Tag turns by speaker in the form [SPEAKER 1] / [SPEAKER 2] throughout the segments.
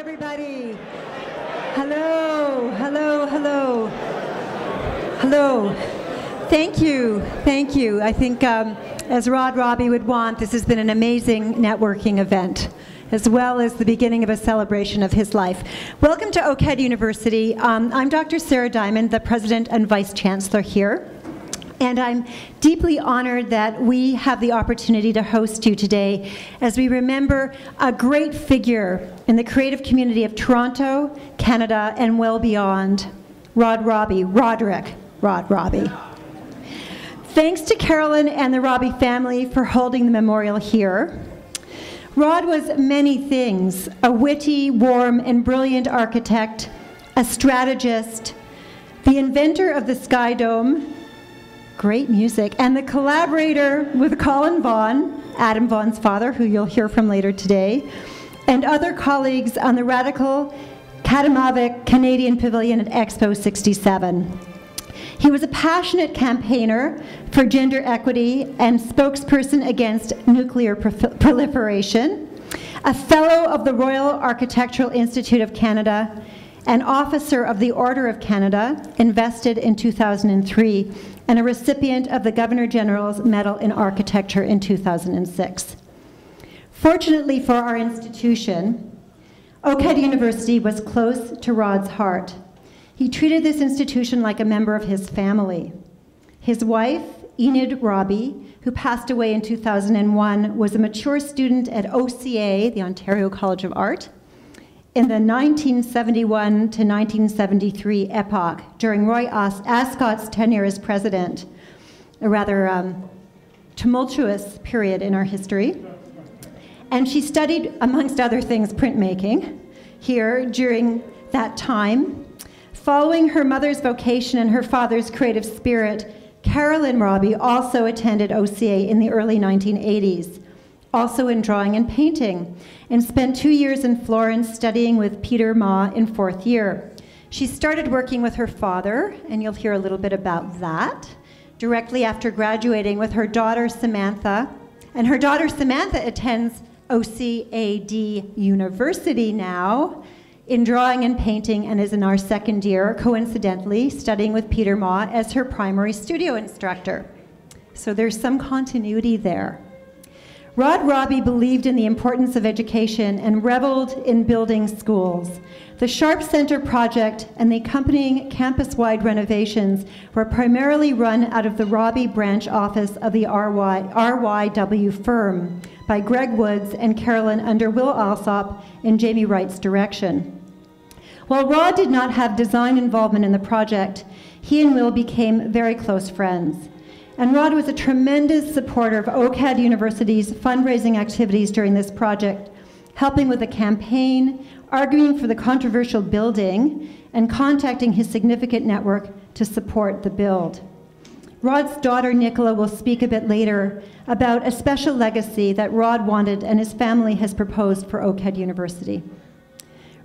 [SPEAKER 1] everybody. Hello, hello, hello. Hello. Thank you, thank you. I think as Robbie would want, this has been an amazing networking event, as well as the beginning of a celebration of his life. Welcome to OCAD University. I'm Dr. Sara Diamond, the President and Vice Chancellor here. And I'm deeply honored that we have the opportunity to host you today as we remember a great figure in the creative community of Toronto, Canada, and well beyond, Robbie. Thanks to Carolyn and the Robbie family for holding the memorial here. Rod was many things: a witty, warm, and brilliant architect, a strategist, the inventor of the Sky Dome, great music, and the collaborator with Colin Vaughan, Adam Vaughan's father, who you'll hear from later today, and other colleagues on the radical Katamavik Canadian Pavilion at Expo 67. He was a passionate campaigner for gender equity and spokesperson against nuclear proliferation, a fellow of the Royal Architectural Institute of Canada, an officer of the Order of Canada, invested in 2003, and a recipient of the Governor-General's Medal in Architecture in 2006. Fortunately for our institution, OCAD University was close to Rod's heart. He treated this institution like a member of his family. His wife, Enid Robbie, who passed away in 2001, was a mature student at OCA, the Ontario College of Art, in the 1971 to 1973 epoch, during Roy Ascott's tenure as president, a rather tumultuous period in our history. And she studied, amongst other things, printmaking here during that time. Following her mother's vocation and her father's creative spirit, Carolyn Robbie also attended OCA in the early 1980s, also in drawing and painting, and spent 2 years in Florence studying with Peter Ma in 4th year. She started working with her father, and you'll hear a little bit about that, directly after graduating with her daughter Samantha. And her daughter Samantha attends OCAD University now in drawing and painting, and is in our 2nd year, coincidentally, studying with Peter Ma as her primary studio instructor. So there's some continuity there. Robbie believed in the importance of education and reveled in building schools. The Sharp Center project and the accompanying campus-wide renovations were primarily run out of the Robbie branch office of the RYW firm by Greg Woods and Carolyn under Will Alsop and Jamie Wright's direction. While Rod did not have design involvement in the project, he and Will became very close friends. And Rod was a tremendous supporter of OCAD University's fundraising activities during this project, helping with the campaign, arguing for the controversial building, and contacting his significant network to support the build. Rod's daughter, Nicola, will speak a bit later about a special legacy that Rod wanted and his family has proposed for OCAD University.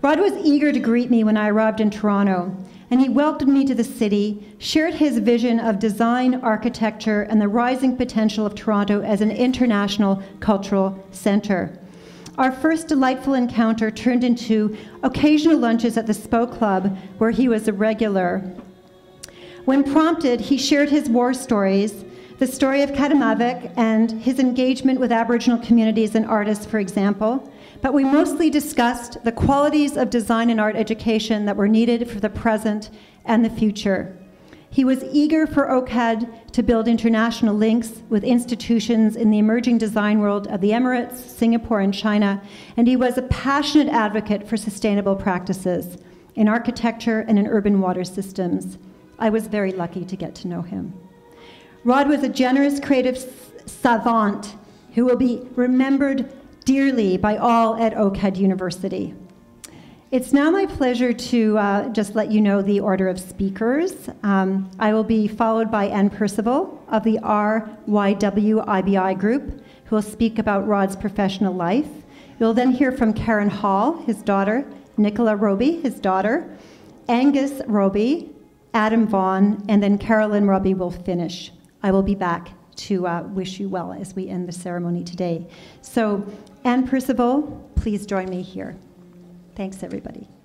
[SPEAKER 1] Rod was eager to greet me when I arrived in Toronto, and he welcomed me to the city, shared his vision of design, architecture, and the rising potential of Toronto as an international cultural center. Our first delightful encounter turned into occasional lunches at the Spoke Club, where he was a regular. When prompted, he shared his war stories, the story of Katamavik and his engagement with Aboriginal communities and artists, for example, but we mostly discussed the qualities of design and art education that were needed for the present and the future. He was eager for OCAD to build international links with institutions in the emerging design world of the Emirates, Singapore, and China, and he was a passionate advocate for sustainable practices in architecture and in urban water systems. I was very lucky to get to know him. Rod was a generous creative savant who will be remembered dearly by all at OCAD University. It's now my pleasure to just let you know the order of speakers. I will be followed by Anne Percival of the RYW IBI group, who will speak about Rod's professional life. You'll then hear from Karen Hall, his daughter, Nicola Robbie, his daughter, Angus Robbie, Adam Vaughan, and then Carolyn Robbie will finish. I will be back to wish you well as we end the ceremony today. So, Anne Percival, please join me here. Thanks, everybody.